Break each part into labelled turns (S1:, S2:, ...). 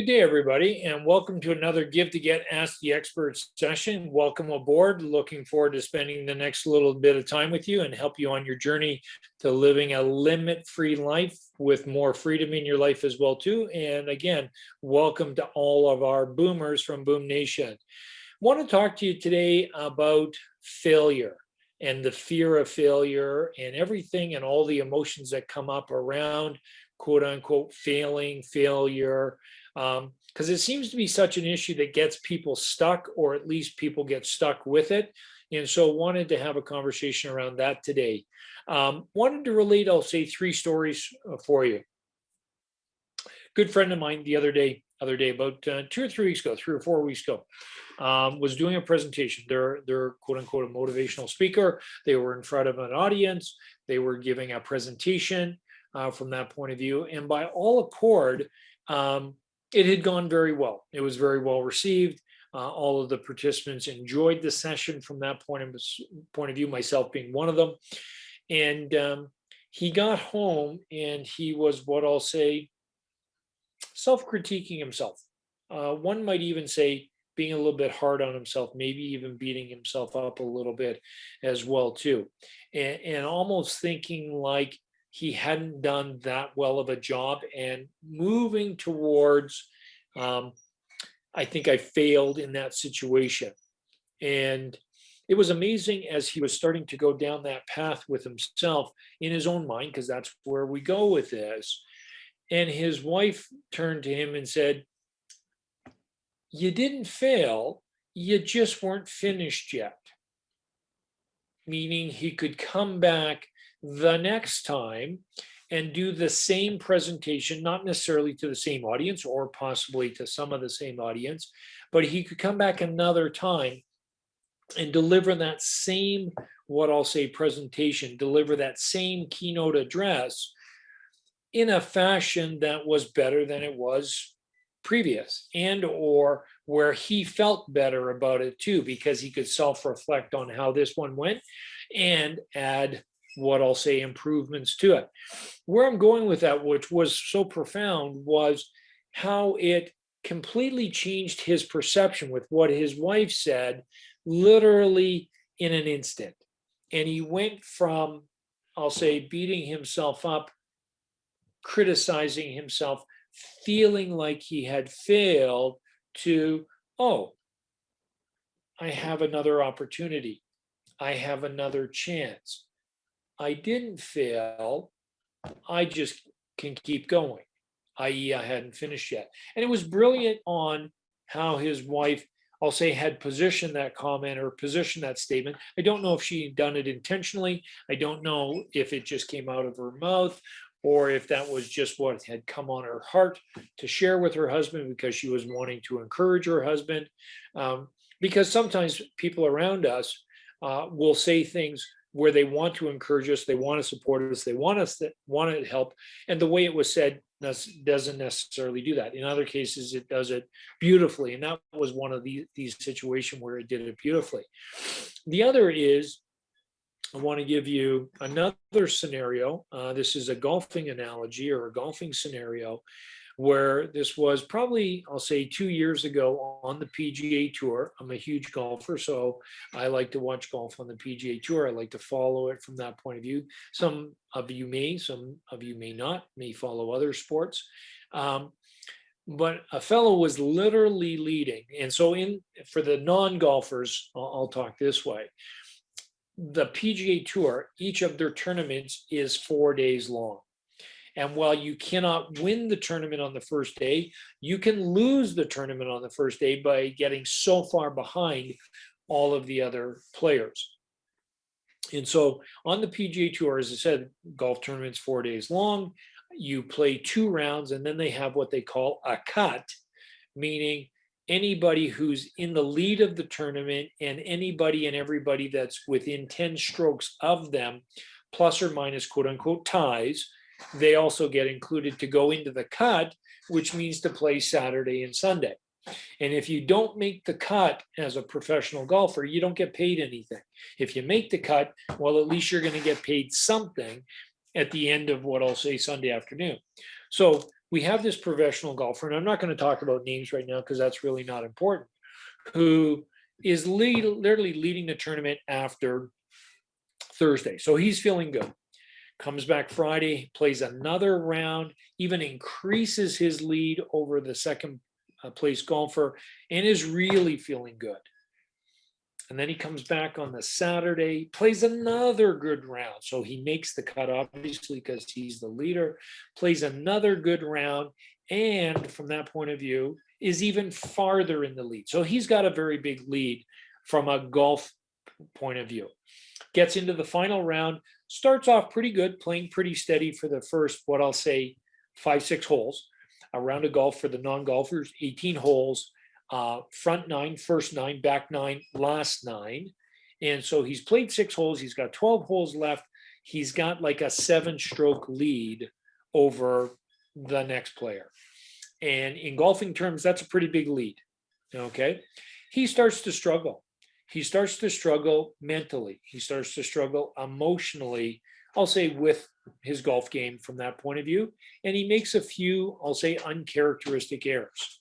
S1: Good day, everybody, and welcome to another Give to Get Ask the Expert session. Welcome aboard. Looking forward to spending the next little bit of time with you and help you on your journey to living a limit-free life with more freedom in your life as well, too. And again, welcome to all of our boomers from Boom Nation. Want to talk to you today about failure and the fear of failure and everything and all the emotions that come up around quote unquote failing, failure, because it seems to be such an issue that gets people stuck, or at least people get stuck with it. And so wanted to have a conversation around that today. Wanted to relate, I'll say, three stories for you. Good friend of mine the other day, about 2 or 3 weeks ago, 3 or 4 weeks ago, was doing a presentation. They're quote unquote a motivational speaker. They were in front of an audience. They were giving a presentation from that point of view. And by all accord, it had gone very well. It was very well received. All of the participants enjoyed the session from that point of view, myself being one of them. And he got home and he was, what I'll say, self-critiquing himself. One might even say being a little bit hard on himself, maybe even beating himself up a little bit as well too. And almost thinking like he hadn't done that well of a job and moving towards, I think I failed in that situation. And it was amazing as he was starting to go down that path with himself in his own mind, because that's where we go with this. And his wife turned to him and said, "You didn't fail, you just weren't finished yet." Meaning he could come back the next time and do the same presentation, not necessarily to the same audience or possibly to some of the same audience, but he could come back another time and deliver that same, what I'll say, presentation, deliver that same keynote address in a fashion that was better than it was previous, and or where he felt better about it too, because he could self-reflect on how this one went and add, what I'll say, improvements to it. Where I'm going with that, which was so profound, was how it completely changed his perception with what his wife said, literally in an instant. And he went from, I'll say, beating himself up, criticizing himself, feeling like he had failed, to, oh, I have another opportunity. I have another chance. I didn't fail. I just can keep going, i.e., I hadn't finished yet. And it was brilliant on how his wife, I'll say, had positioned that comment or positioned that statement. I don't know if she had done it intentionally. I don't know if it just came out of her mouth or if that was just what had come on her heart to share with her husband because she was wanting to encourage her husband. Because sometimes people around us will say things where they want to encourage us, they want to support us, they want to help, and the way it was said doesn't necessarily do that. In other cases, it does it beautifully, and that was one of these situations where it did it beautifully. The other is, I want to give you another scenario. This is a golfing analogy or a golfing scenario where this was probably, I'll say, 2 years ago on the PGA Tour. I'm a huge golfer, so I like to watch golf on the PGA Tour. I like to follow it from that point of view. Some of you may, some of you may not, may follow other sports. But a fellow was literally leading. And so for the non-golfers, I'll talk this way. The PGA Tour, each of their tournaments is 4 days long. And while you cannot win the tournament on the first day, you can lose the tournament on the first day by getting so far behind all of the other players. And so on the PGA Tour, as I said, golf tournament's 4 days long. You play 2 rounds, and then they have what they call a cut, meaning anybody who's in the lead of the tournament and anybody and everybody that's within 10 strokes of them, plus or minus quote unquote ties, they also get included to go into the cut, which means to play Saturday and Sunday. And if you don't make the cut as a professional golfer, you don't get paid anything. If you make the cut, well, at least you're going to get paid something at the end of what I'll say Sunday afternoon. So we have this professional golfer, and I'm not going to talk about names right now because that's really not important, who is literally leading the tournament after Thursday. So he's feeling good. Comes back Friday, plays another round, even increases his lead over the second place golfer, and is really feeling good. And then he comes back on the Saturday, plays another good round. So he makes the cut, obviously, because he's the leader, plays another good round, and from that point of view, is even farther in the lead. So he's got a very big lead from a golf point of view. Gets into the final round, starts off pretty good, playing pretty steady for the first, what I'll say, 5-6 holes. A round of golf for the non-golfers, 18 holes, front 9, first 9, back 9, last 9. And so he's played 6 holes. He's got 12 holes left. He's got like a 7-stroke lead over the next player. And in golfing terms, that's a pretty big lead. Okay. He starts to struggle. He starts to struggle mentally. He starts to struggle emotionally, I'll say, with his golf game from that point of view. And he makes a few, I'll say, uncharacteristic errors.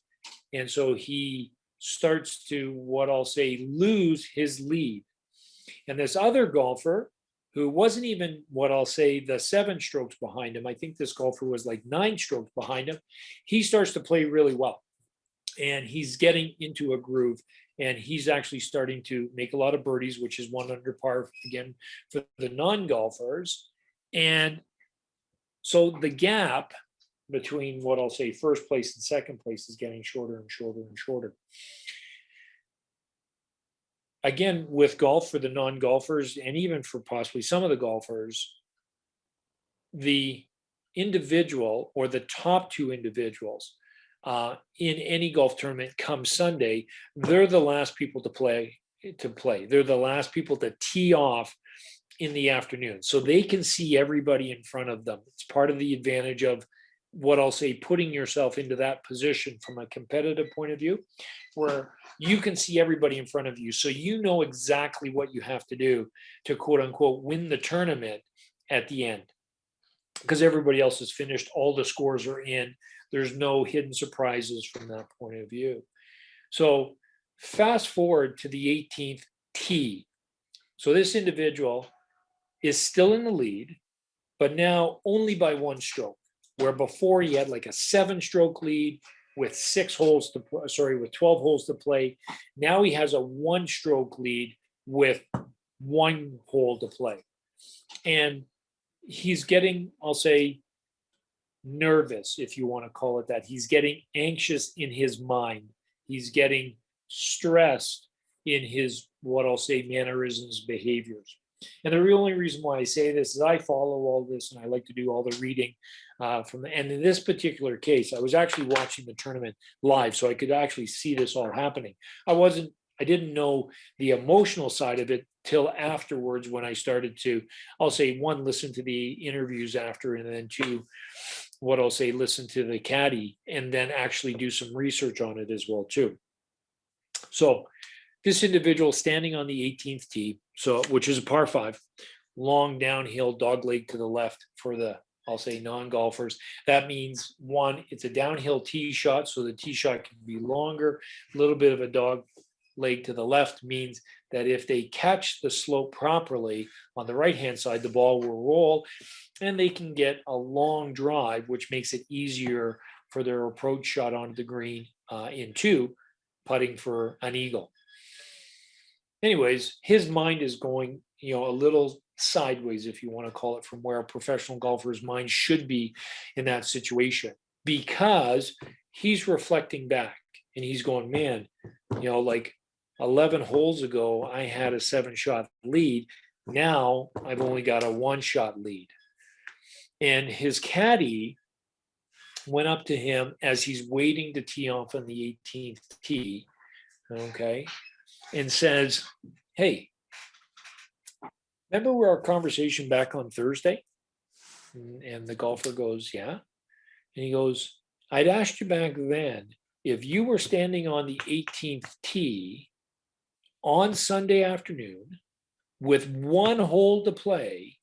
S1: And so he starts to, what I'll say, lose his lead. And this other golfer, who wasn't even, what I'll say, the 7 strokes behind him, I think this golfer was like 9 strokes behind him, he starts to play really well. And he's getting into a groove. And he's actually starting to make a lot of birdies, which is 1 under par, again, for the non-golfers. And so the gap between, what I'll say, first place and second place is getting shorter and shorter and shorter. Again, with golf for the non-golfers, and even for possibly some of the golfers, the individual or the top 2 individuals in any golf tournament come Sunday, they're the last people to play. They're the last people to tee off in the afternoon. So they can see everybody in front of them. It's part of the advantage of, what I'll say, putting yourself into that position from a competitive point of view, where you can see everybody in front of you. So you know exactly what you have to do to, quote unquote, win the tournament at the end, because everybody else has finished. All the scores are in. There's no hidden surprises from that point of view. So fast forward to the 18th tee. So this individual is still in the lead, but now only by 1 stroke, where before he had like a 7-stroke lead with 12 holes to play. Now he has a 1-stroke lead with 1 hole to play. And he's getting, I'll say, nervous, if you want to call it that. He's getting anxious in his mind. He's getting stressed in his, what I'll say, mannerisms, behaviors. And the only reason why I say this is I follow all this, and I like to do all the reading and in this particular case, I was actually watching the tournament live, so I could actually see this all happening. I didn't know the emotional side of it till afterwards, when I started to, I'll say, 1, listen to the interviews after, and then 2, what I'll say, listen to the caddy, and then actually do some research on it as well too. So this individual standing on the 18th tee, which is a par 5, long downhill dogleg to the left for the, I'll say, non-golfers. That means, 1, it's a downhill tee shot, so the tee shot can be longer. A little bit of a dog leg to the left means that if they catch the slope properly on the right-hand side, the ball will roll, and they can get a long drive, which makes it easier for their approach shot onto the green into putting for an eagle. Anyways, his mind is going, a little sideways, if you want to call it, from where a professional golfer's mind should be in that situation, because he's reflecting back and he's going, man, like 11 holes ago, I had a 7-shot lead. Now I've only got a 1-shot lead. And his caddy went up to him as he's waiting to tee off on the 18th tee, okay, and says, hey, remember our conversation back on Thursday? And the golfer goes, yeah. And he goes, I'd asked you back then if you were standing on the 18th tee on Sunday afternoon with 1 hole to play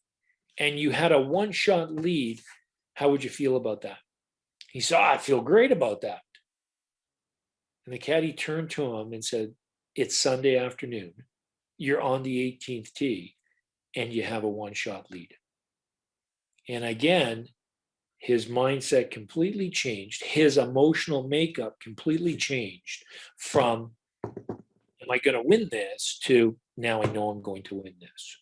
S1: and you had a 1-shot lead, how would you feel about that? He said, I feel great about that. And the caddy turned to him and said, it's Sunday afternoon. You're on the 18th tee and you have a one-shot lead. And again, his mindset completely changed. His emotional makeup completely changed from, am I going to win this, to now I know I'm going to win this.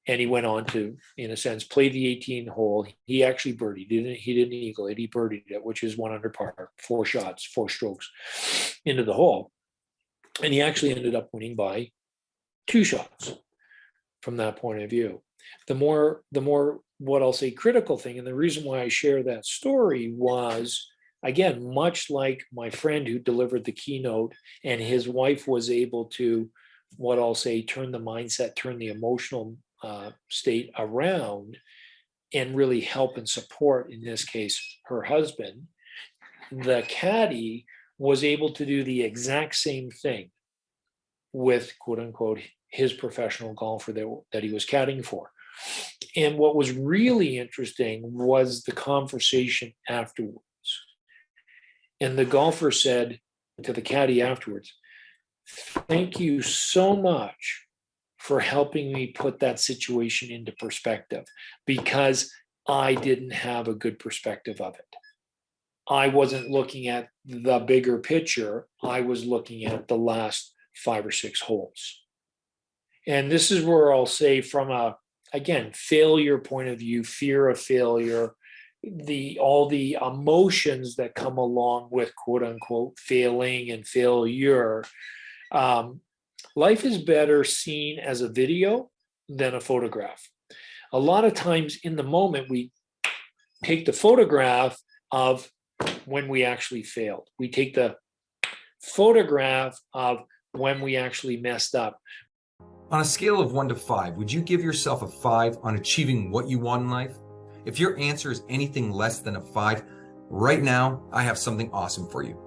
S1: And he went on to, in a sense, play the 18 hole. He actually birdied. He didn't eagle it. He birdied it, which is 1 under par, 4 shots, 4 strokes into the hole. And he actually ended up winning by 2 shots from that point of view. The more what I'll say critical thing, and the reason why I share that story was, again, much like my friend who delivered the keynote and his wife was able to, what I'll say, turn the mindset, turn the emotional state around and really help and support, in this case, her husband. The caddy was able to do the exact same thing with, quote unquote, his professional golfer that he was caddying for. And what was really interesting was the conversation afterwards. And the golfer said to the caddy afterwards, thank you so much for helping me put that situation into perspective, because I didn't have a good perspective of it. I wasn't looking at the bigger picture. I was looking at the last 5 or 6 holes. And this is where I'll say, from a, again, failure point of view, fear of failure, all the emotions that come along with, quote unquote, failing and failure. Life is better seen as a video than a photograph. A lot of times in the moment, we take the photograph of when we actually failed. We take the photograph of when we actually messed up.
S2: On a scale of 1 to 5, would you give yourself a 5 on achieving what you want in life? If your answer is anything less than a 5, right now, I have something awesome for you.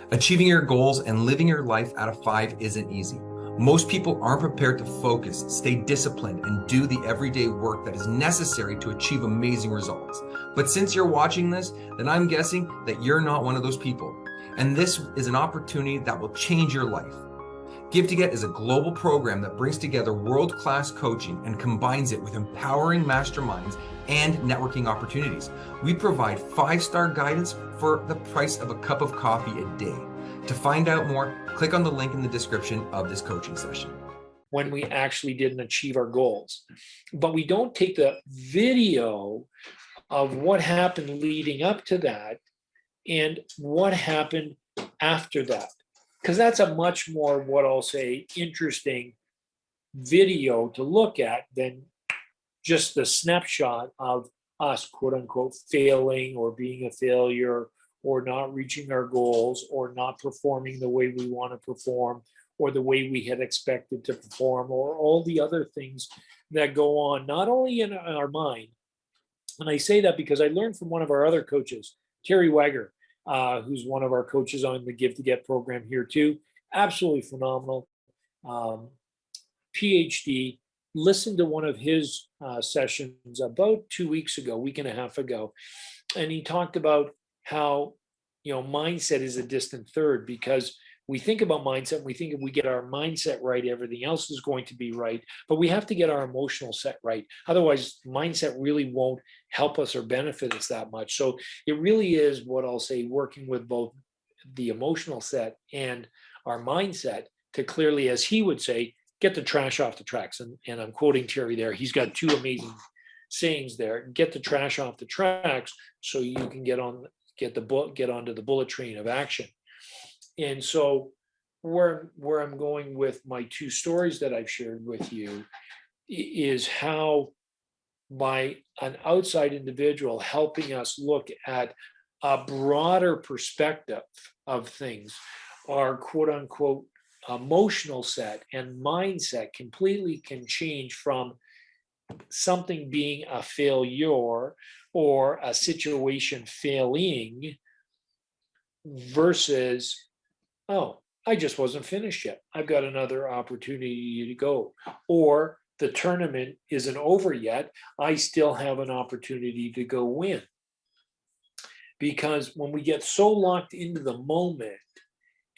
S2: Achieving your goals and living your life at a 5 isn't easy. Most people aren't prepared to focus, stay disciplined, and do the everyday work that is necessary to achieve amazing results. But since you're watching this, then I'm guessing that you're not one of those people. And this is an opportunity that will change your life. Give to Get is a global program that brings together world-class coaching and combines it with empowering masterminds and networking opportunities. We provide 5-star guidance for the price of a cup of coffee a day. To find out more, click on the link in the description of this coaching session.
S1: When we actually didn't achieve our goals, but we don't take the video of what happened leading up to that and what happened after that. Because that's a much more, what I'll say, interesting video to look at than just the snapshot of us, quote unquote, failing or being a failure or not reaching our goals or not performing the way we want to perform or the way we had expected to perform, or all the other things that go on, not only in our mind. And I say that because I learned from one of our other coaches, Terry Wagger, who's one of our coaches on the Give to Get program here too. Absolutely phenomenal. PhD. Listened to one of his sessions about 2 weeks ago, week and a half ago, and he talked about how, mindset is a distant third, because we think about mindset, we think if we get our mindset right, everything else is going to be right, but we have to get our emotional set right. Otherwise, mindset really won't help us or benefit us that much. So it really is, what I'll say, working with both the emotional set and our mindset to clearly, as he would say, get the trash off the tracks. And I'm quoting Terry there. He's got 2 amazing sayings there. Get the trash off the tracks so you can get onto the bullet train of action. And so where I'm going with my 2 stories that I've shared with you is how, by an outside individual helping us look at a broader perspective of things, our quote unquote emotional set and mindset completely can change from something being a failure or a situation failing versus, oh, I just wasn't finished yet. I've got another opportunity to go. Or the tournament isn't over yet. I still have an opportunity to go win. Because when we get so locked into the moment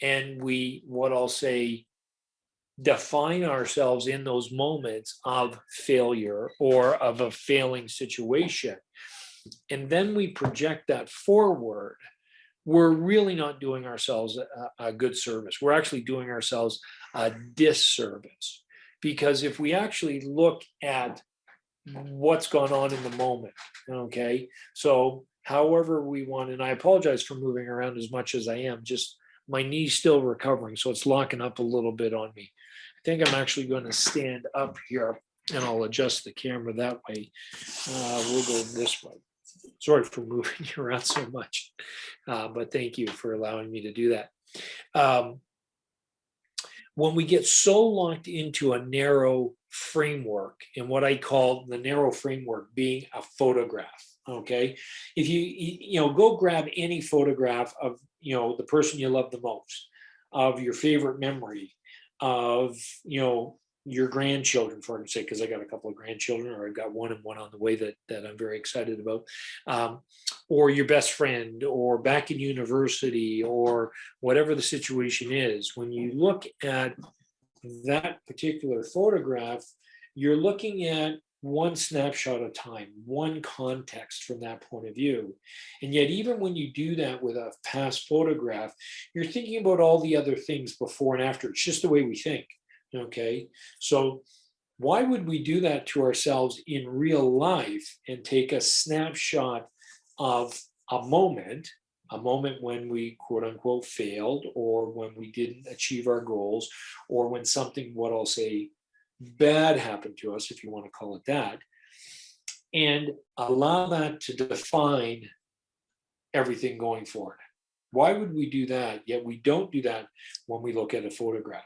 S1: and we, what I'll say, define ourselves in those moments of failure or of a failing situation, and then we project that forward, we're really not doing ourselves a good service. We're actually doing ourselves a disservice. Because if we actually look at what's gone on in the moment, okay, so however we want, and I apologize for moving around as much as I am, just my knee's still recovering, so it's locking up a little bit on me. I think I'm actually going to stand up here and I'll adjust the camera that way. We'll go this way. Sorry for moving you around so much, but thank you for allowing me to do that. When we get so locked into a narrow framework, and what I call the narrow framework being a photograph, okay, if you know, go grab any photograph of, you know, the person you love the most, of your favorite memory, of, you know, your grandchildren, for instance, because I got a couple of grandchildren, or I've got one and one on the way that I'm very excited about, or your best friend, or back in university, or whatever the situation is. When you look at that particular photograph, you're looking at one snapshot of time, one context from that point of view. And yet, even when you do that with a past photograph, you're thinking about all the other things before and after. It's just the way we think. Okay. So, why would we do that to ourselves in real life and take a snapshot of a moment when we quote unquote failed, or when we didn't achieve our goals, or when something, what I'll say, bad happened to us, if you want to call it that, and allow that to define everything going forward? Why would we do that? Yet we don't do that when we look at a photograph.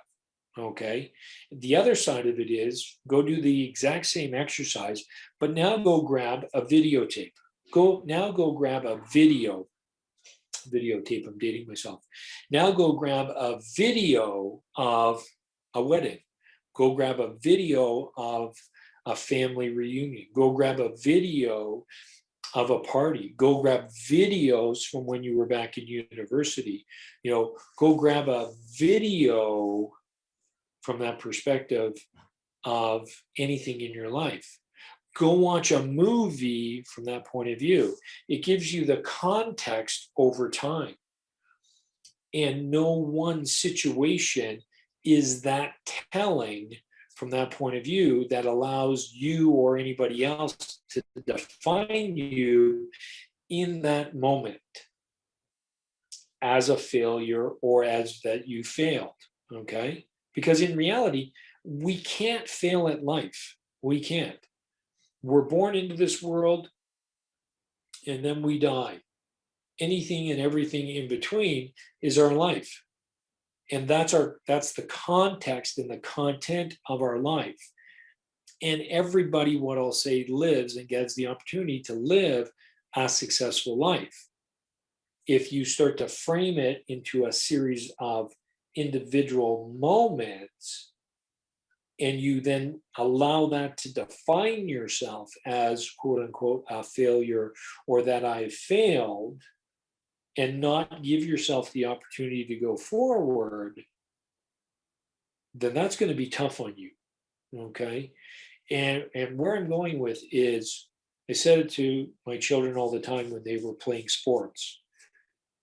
S1: Okay. The other side of it is go do the exact same exercise, but now go grab a videotape. Go grab a videotape. I'm dating myself. Now go grab a video of a wedding. Go grab a video of a family reunion. Go grab a video of a party. Go grab videos from when you were back in university. You know, go grab a video from that perspective of anything in your life. Go watch a movie from that point of view. It gives you the context over time. And no one situation is that telling from that point of view that allows you or anybody else to define you in that moment as a failure, or as that you failed. Okay. Because in reality, we can't fail at life. We can't. We're born into this world and then we die. Anything and everything in between is our life. And that's the context and the content of our life. And everybody, what I'll say, lives and gets the opportunity to live a successful life. If you start to frame it into a series of individual moments, and you then allow that to define yourself as quote unquote a failure, or that I failed, and not give yourself the opportunity to go forward, then that's going to be tough on you. Okay. And where I'm going with is, I said it to my children all the time when they were playing sports.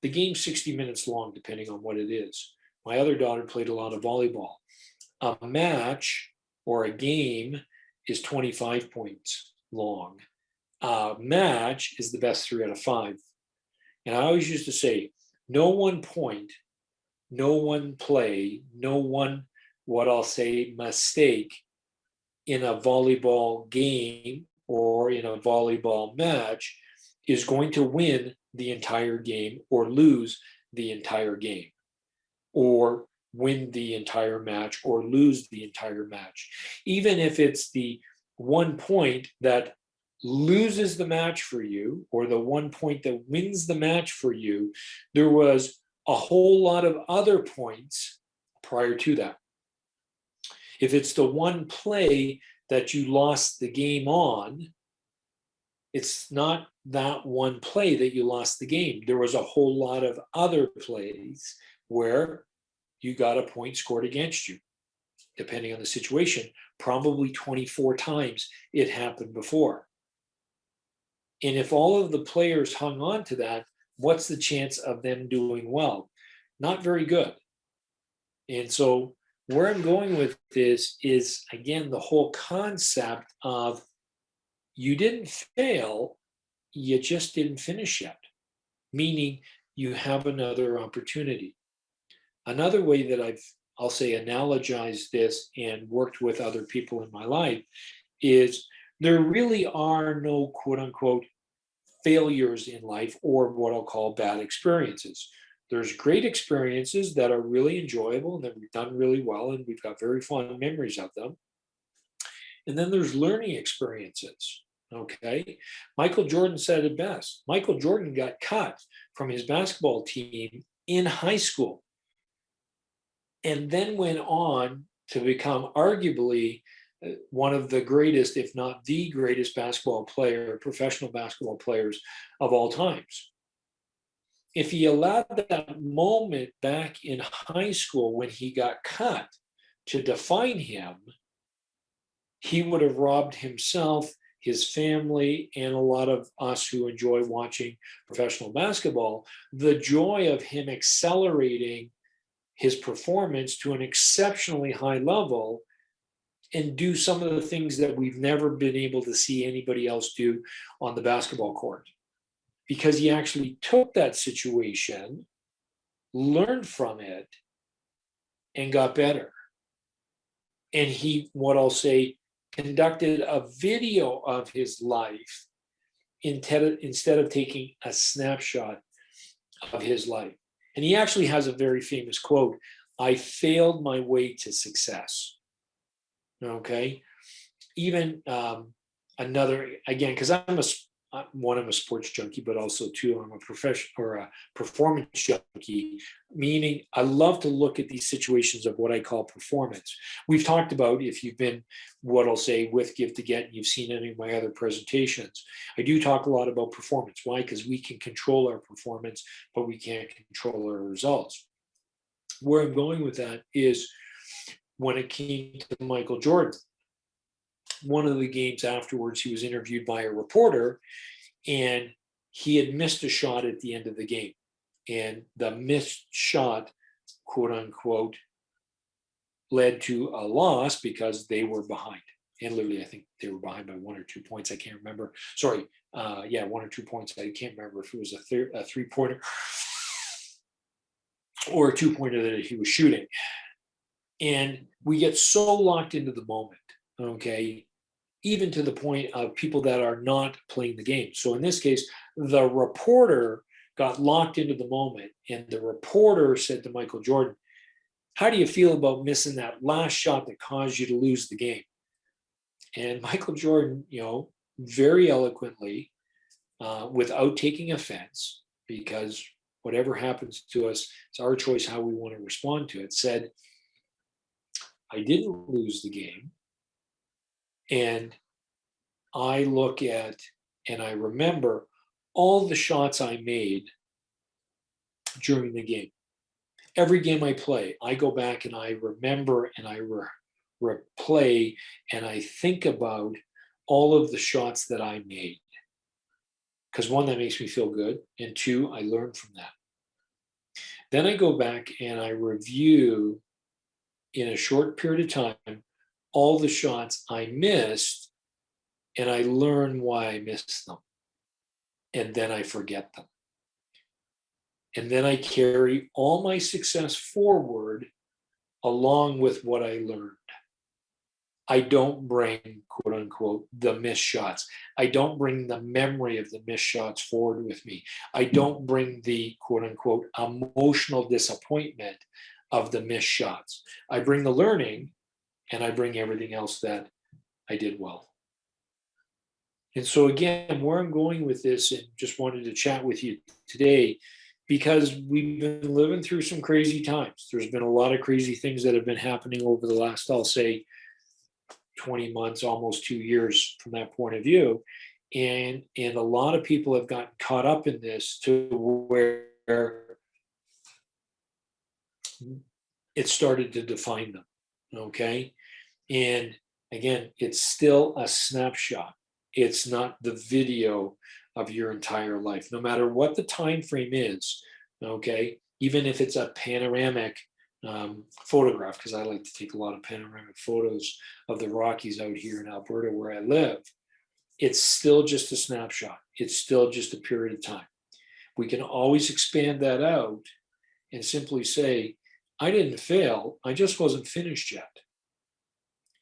S1: The game's 60 minutes long, depending on what it is. My other daughter played a lot of volleyball. A match or a game is 25 points long. A match is the best 3 out of 5. And I always used to say, no one point, no one play, no one, what I'll say, mistake in a volleyball game or in a volleyball match is going to win the entire game or lose the entire game, or win the entire match or lose the entire match. Even if it's the 1 point that loses the match for you, or the 1 point that wins the match for you, there was a whole lot of other points prior to that. If it's the one play that you lost the game on, it's not that one play that you lost the game. There was a whole lot of other plays where you got a point scored against you, depending on the situation. Probably 24 times it happened before. And if all of the players hung on to that, what's the chance of them doing well? Not very good. And so, where I'm going with this is, again, the whole concept of you didn't fail, you just didn't finish yet, meaning you have another opportunity. Another way that I'll say, analogized this and worked with other people in my life is there really are no quote unquote failures in life, or what I'll call bad experiences. There's great experiences that are really enjoyable and that we've done really well and we've got very fond memories of them. And then there's learning experiences. Okay. Michael Jordan said it best. Michael Jordan got cut from his basketball team in high school and then went on to become arguably one of the greatest, if not the greatest professional basketball players of all times. If he allowed that moment back in high school when he got cut to define him, he would have robbed himself, his family, and a lot of us who enjoy watching professional basketball the joy of him accelerating his performance to an exceptionally high level and do some of the things that we've never been able to see anybody else do on the basketball court. Because he actually took that situation, learned from it, and got better. And he, what I'll say, conducted a video of his life instead of taking a snapshot of his life. And he actually has a very famous quote: "I failed my way to success." Okay. Even another, again, because I'm a sports junkie, but also too, I'm a professional or a performance junkie, meaning I love to look at these situations of what I call performance. We've talked about, if you've been, what I'll say, with Give to Get, and you've seen any of my other presentations, I do talk a lot about performance. Why? Because we can control our performance, but we can't control our results. Where I'm going with that is when it came to Michael Jordan. One of the games afterwards, he was interviewed by a reporter, and he had missed a shot at the end of the game. And the missed shot, quote unquote, led to a loss because they were behind. And literally, I think they were behind by 1 or 2 points. I can't remember. Sorry. 1 or 2 points. I can't remember if it was a 3-pointer or a 2-pointer that he was shooting. And we get so locked into the moment, okay, even to the point of people that are not playing the game. So in this case, the reporter got locked into the moment, and the reporter said to Michael Jordan, "How do you feel about missing that last shot that caused you to lose the game?" And Michael Jordan, very eloquently, without taking offense, because whatever happens to us, it's our choice how we want to respond to it, said, "I didn't lose the game. And I look at and I remember all the shots I made during the game. Every game I play, I go back and I remember and I replay and I think about all of the shots that I made. Because one, that makes me feel good. And two, I learn from that. Then I go back and I review in a short period of time all the shots I missed, and I learn why I missed them. And then I forget them. And then I carry all my success forward along with what I learned. I don't bring, quote unquote, the missed shots. I don't bring the memory of the missed shots forward with me. I don't bring the, quote unquote, emotional disappointment of the missed shots. I bring the learning, and I bring everything else that I did well. And so, again, where I'm going with this, and just wanted to chat with you today, because we've been living through some crazy times. There's been a lot of crazy things that have been happening over the last, I'll say, 20 months, almost 2 years from that point of view. And a lot of people have gotten caught up in this to where it started to define them. Okay. And again, it's still a snapshot. It's not the video of your entire life, no matter what the time frame is. Okay. Even if it's a panoramic photograph, because I like to take a lot of panoramic photos of the Rockies out here in Alberta where I live, it's still just a snapshot. It's still just a period of time. We can always expand that out and simply say, I didn't fail, I just wasn't finished yet.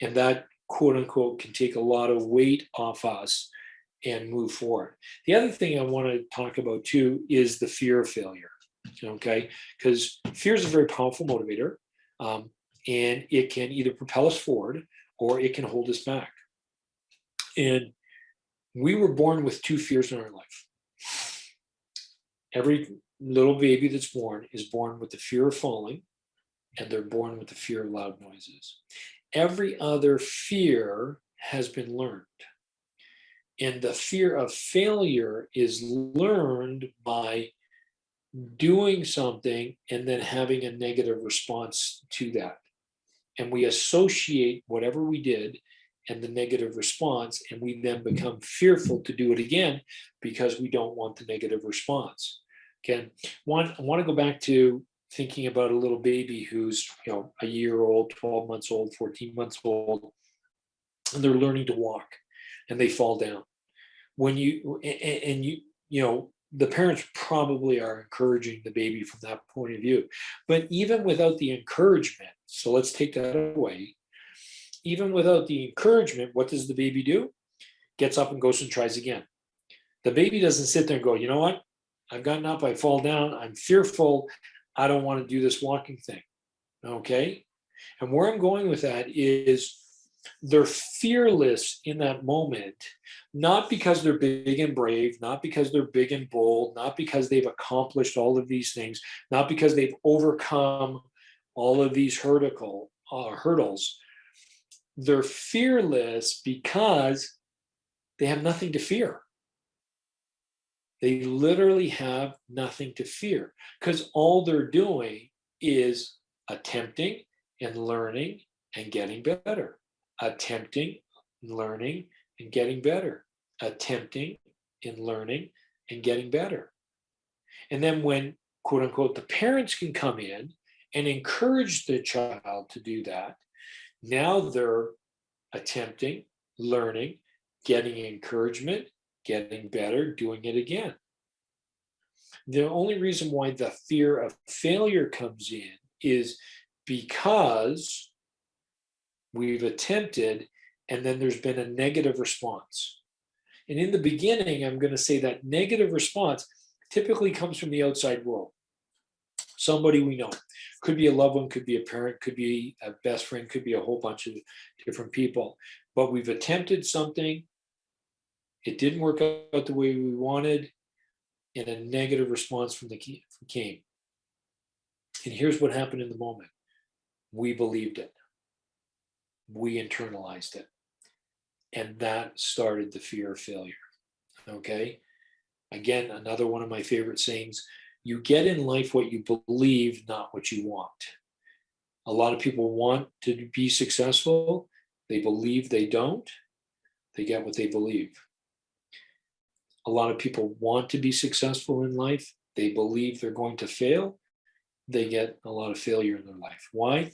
S1: And that, quote unquote, can take a lot of weight off us and move forward. The other thing I want to talk about too is the fear of failure. Okay, because fear is a very powerful motivator, and it can either propel us forward or it can hold us back. And we were born with two fears in our life. Every little baby that's born is born with the fear of falling, and they're born with the fear of loud noises. Every other fear has been learned. And the fear of failure is learned by doing something and then having a negative response to that. And we associate whatever we did and the negative response, and we then become fearful to do it again because we don't want the negative response. Again, I want to go back to thinking about a little baby who's a year old, 12 months old, 14 months old, and they're learning to walk and they fall down. When the parents probably are encouraging the baby from that point of view. But even without the encouragement, so let's take that away, even without the encouragement, what does the baby do? Gets up and goes and tries again. The baby doesn't sit there and go, you know what? I've gotten up, I fall down, I'm fearful, I don't want to do this walking thing. Okay? And where I'm going with that is they're fearless in that moment, not because they're big and brave, not because they're big and bold, not because they've accomplished all of these things, not because they've overcome all of these hurdles. They're fearless because they have nothing to fear. They literally have nothing to fear because all they're doing is attempting and learning and getting better. Attempting, learning, and getting better. Attempting and learning and getting better. And then when, quote unquote, the parents can come in and encourage the child to do that, now they're attempting, learning, getting encouragement, getting better, doing it again. The only reason why the fear of failure comes in is because we've attempted and then there's been a negative response. And in the beginning, I'm going to say that negative response typically comes from the outside world. Somebody we know. Could be a loved one, could be a parent, could be a best friend, could be a whole bunch of different people. But we've attempted something, it didn't work out the way we wanted, and a negative response from came. And here's what happened in the moment. We believed it. We internalized it. And that started the fear of failure. Okay? Again, another one of my favorite sayings, you get in life what you believe, not what you want. A lot of people want to be successful. They believe they don't. They get what they believe. A lot of people want to be successful in life. They believe they're going to fail. They get a lot of failure in their life. Why?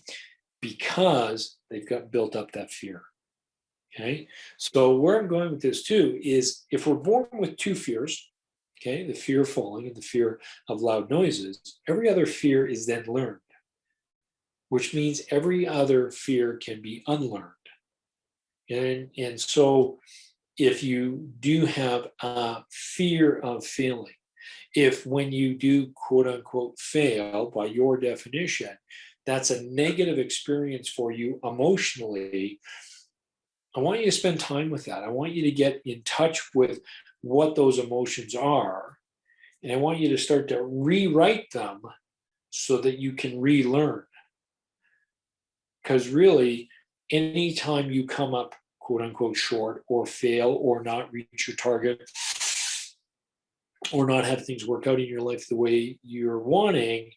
S1: Because they've got built up that fear. Okay. So where I'm going with this too is if we're born with two fears, okay, the fear of falling and the fear of loud noises, every other fear is then learned, which means every other fear can be unlearned. And so if you do have a fear of failing, if when you do quote unquote fail by your definition, that's a negative experience for you emotionally, I want you to spend time with that. I want you to get in touch with what those emotions are. And I want you to start to rewrite them so that you can relearn. Because really, anytime you come up, quote unquote short or fail or not reach your target or not have things work out in your life the way you're wanting,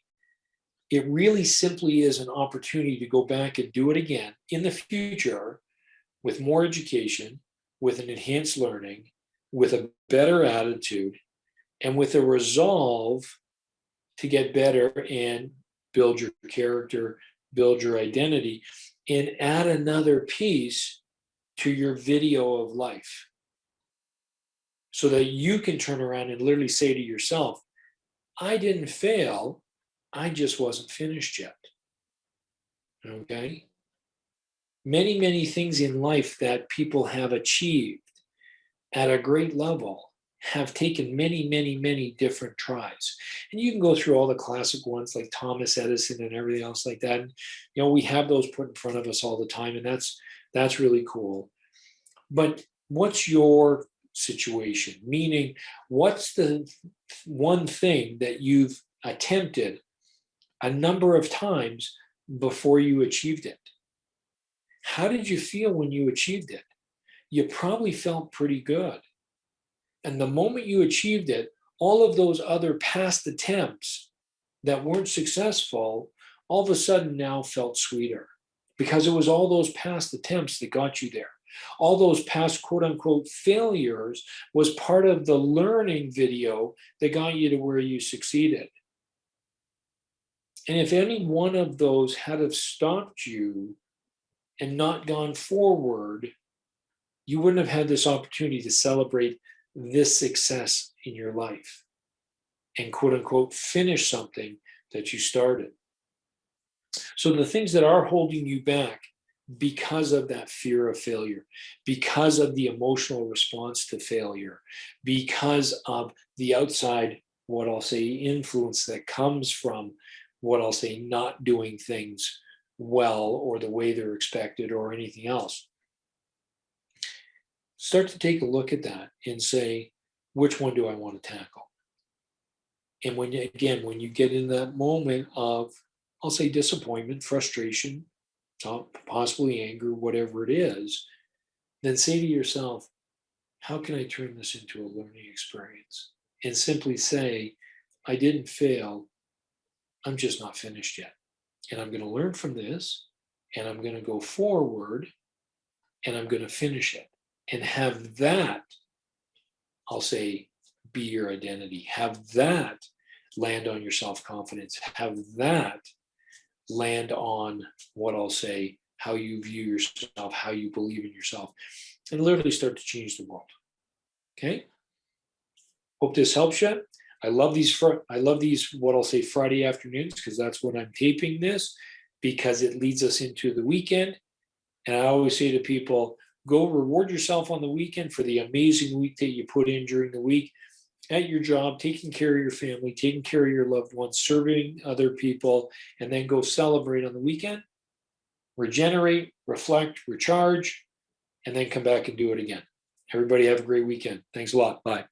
S1: it really simply is an opportunity to go back and do it again in the future with more education, with an enhanced learning, with a better attitude, and with a resolve to get better and build your character, build your identity, and add another piece to your video of life so that you can turn around and literally say to yourself, I didn't fail, I just wasn't finished yet. Okay? Many, many things in life that people have achieved at a great level have taken many, many, many different tries. And you can go through all the classic ones like Thomas Edison and everything else like that. And, we have those put in front of us all the time, and that's really cool. But what's your situation? Meaning, what's the one thing that you've attempted a number of times before you achieved it? How did you feel when you achieved it? You probably felt pretty good. And the moment you achieved it, all of those other past attempts that weren't successful, all of a sudden now felt sweeter because it was all those past attempts that got you there. All those past quote unquote failures was part of the learning video that got you to where you succeeded. And if any one of those had have stopped you and not gone forward, you wouldn't have had this opportunity to celebrate this success in your life and quote unquote finish something that you started. So the things that are holding you back because of that fear of failure, because of the emotional response to failure, because of the outside, what I'll say, influence that comes from what I'll say, not doing things well or the way they're expected or anything else. Start to take a look at that and say, which one do I want to tackle? And when you get in that moment of, I'll say, disappointment, frustration, possibly anger, whatever it is, then say to yourself, how can I turn this into a learning experience? And simply say, I didn't fail, I'm just not finished yet. And I'm going to learn from this, and I'm going to go forward, and I'm going to finish it. And have that, I'll say, be your identity. Have that land on your self-confidence. Have that land on what I'll say, how you view yourself, how you believe in yourself, and literally start to change the world. Okay? Hope this helps you. I love these what I'll say Friday afternoons, because that's when I'm taping this, because it leads us into the weekend. And I always say to people, go reward yourself on the weekend for the amazing week that you put in during the week at your job, taking care of your family, taking care of your loved ones, serving other people, and then go celebrate on the weekend, regenerate, reflect, recharge, and then come back and do it again. Everybody have a great weekend. Thanks a lot. Bye.